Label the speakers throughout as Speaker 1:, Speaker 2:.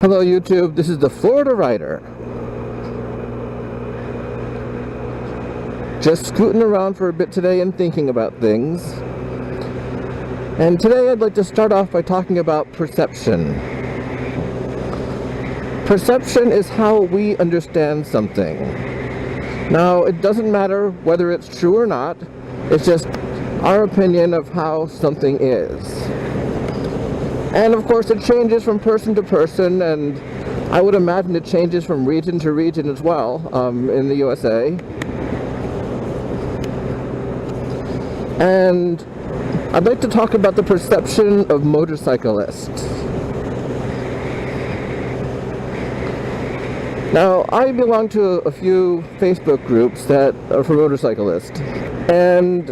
Speaker 1: Hello YouTube, this is the Florida Rider. Just scooting around for a bit today and thinking about things. And today I'd like to start off by talking about perception. Perception is how we understand something. Now, it doesn't matter whether it's true or not, it's just our opinion of how something is. And of course it changes from person to person, and I would imagine it changes from region to region as well, in the USA. And I'd like to talk about the perception of motorcyclists. Now, I belong to a few Facebook groups that are for motorcyclists, and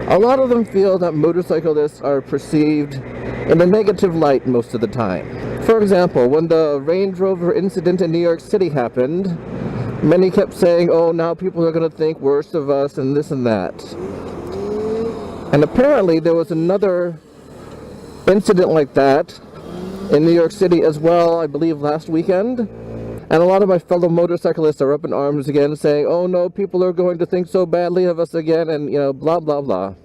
Speaker 1: a lot of them feel that motorcyclists are perceived in a negative light most of the time. For example, when the Range Rover incident in New York City happened, many kept saying, oh, now people are going to think worse of us and this and that. And apparently there was another incident like that in New York City as well, I believe last weekend. And a lot of my fellow motorcyclists are up in arms again saying, oh no, people are going to think so badly of us again, and you know, blah blah blah.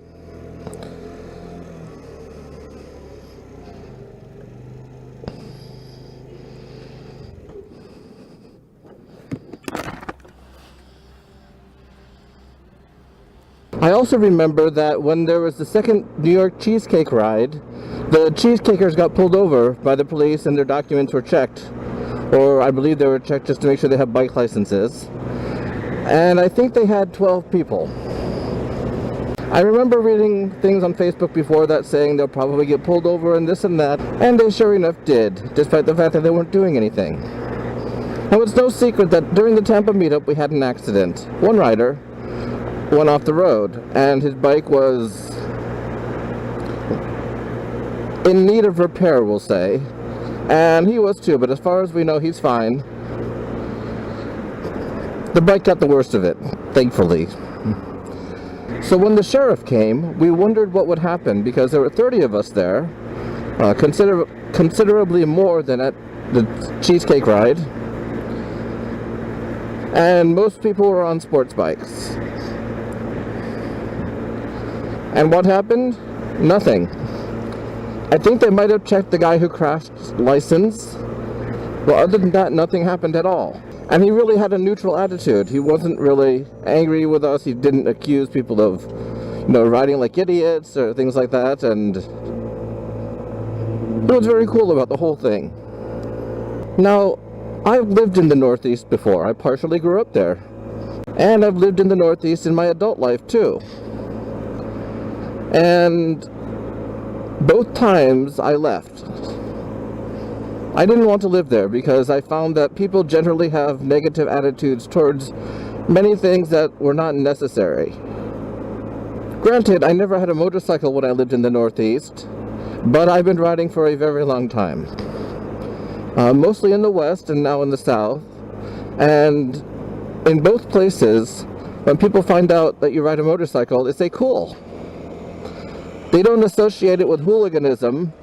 Speaker 1: I also remember that when there was the second New York cheesecake ride, the cheesecakers got pulled over by the police and their documents were checked. Or I believe they were checked just to make sure they have bike licenses. And I think they had 12 people. I remember reading things on Facebook before that saying they'll probably get pulled over and this and that, and they sure enough did, despite the fact that they weren't doing anything. Now, it's no secret that during the Tampa meetup we had an accident. One rider went off the road, and his bike was in need of repair, we'll say. And he was too, but as far as we know, he's fine. The bike got the worst of it, thankfully. So when the sheriff came, we wondered what would happen, because there were 30 of us there, considerably more than at the cheesecake ride. And most people were on sports bikes. And what happened? Nothing. I think they might have checked the guy who crashed license. Well, other than that, nothing happened at all. And he really had a neutral attitude. He wasn't really angry with us. He didn't accuse people of, you know, riding like idiots or things like that. And it was very cool about the whole thing. Now, I've lived in the Northeast before. I partially grew up there. And I've lived in the Northeast in my adult life too. And both times I left. I didn't want to live there because I found that people generally have negative attitudes towards many things that were not necessary. Granted, I never had a motorcycle when I lived in the Northeast, but I've been riding for a very long time. Mostly in the West and now in the South. And in both places, when people find out that you ride a motorcycle, they say, cool. They don't associate it with hooliganism,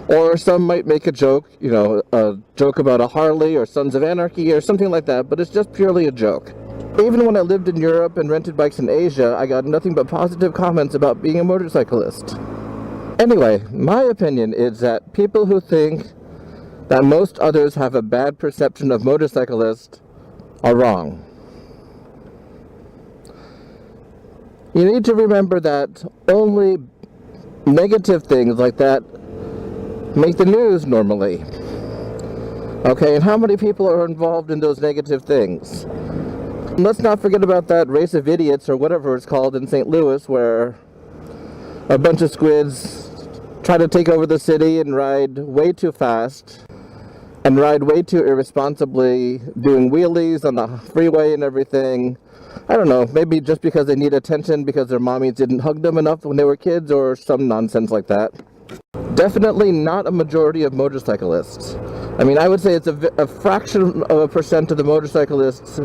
Speaker 1: or some might make a joke, you know, a joke about a Harley or Sons of Anarchy or something like that, but it's just purely a joke. Even when I lived in Europe and rented bikes in Asia, I got nothing but positive comments about being a motorcyclist. Anyway, my opinion is that people who think that most others have a bad perception of motorcyclists are wrong. You need to remember that only negative things like that make the news normally. Okay, and how many people are involved in those negative things? And let's not forget about that race of idiots, or whatever it's called, in St. Louis, where a bunch of squids try to take over the city and ride way too fast and ride way too irresponsibly, doing wheelies on the freeway and everything. I don't know, maybe just because they need attention because their mommies didn't hug them enough when they were kids, or some nonsense like that. Definitely not a majority of motorcyclists. I mean, I would say it's a fraction of a percent of the motorcyclists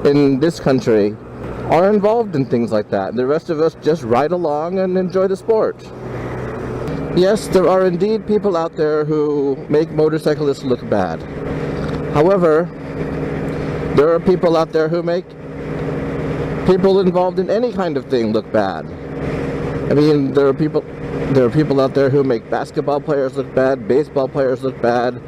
Speaker 1: in this country are involved in things like that. The rest of us just ride along and enjoy the sport. Yes, there are indeed people out there who make motorcyclists look bad. However, there are people out there who make people involved in any kind of thing look bad. I mean, there are people out there who make basketball players look bad, baseball players look bad,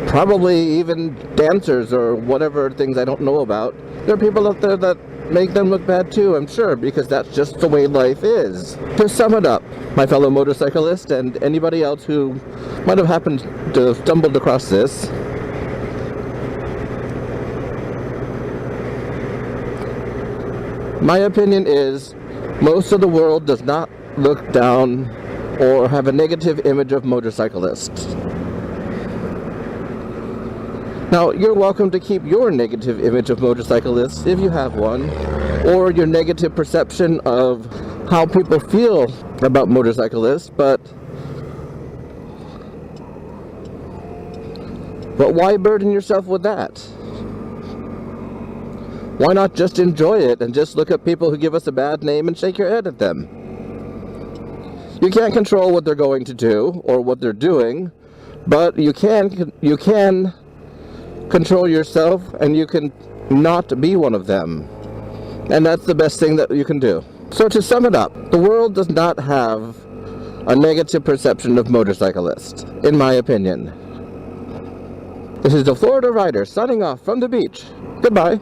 Speaker 1: probably even dancers or whatever things I don't know about. There are people out there that make them look bad too, I'm sure, because that's just the way life is. To sum it up, my fellow motorcyclist and anybody else who might have happened to have stumbled across this, my opinion is most of the world does not look down or have a negative image of motorcyclists. Now, you're welcome to keep your negative image of motorcyclists if you have one, or your negative perception of how people feel about motorcyclists, but why burden yourself with that? Why not just enjoy it and just look at people who give us a bad name and shake your head at them? You can't control what they're going to do or what they're doing, but you can control yourself, and you can not be one of them. And that's the best thing that you can do. So to sum it up, the world does not have a negative perception of motorcyclists, in my opinion. This is the Florida Rider signing off from the beach. Goodbye.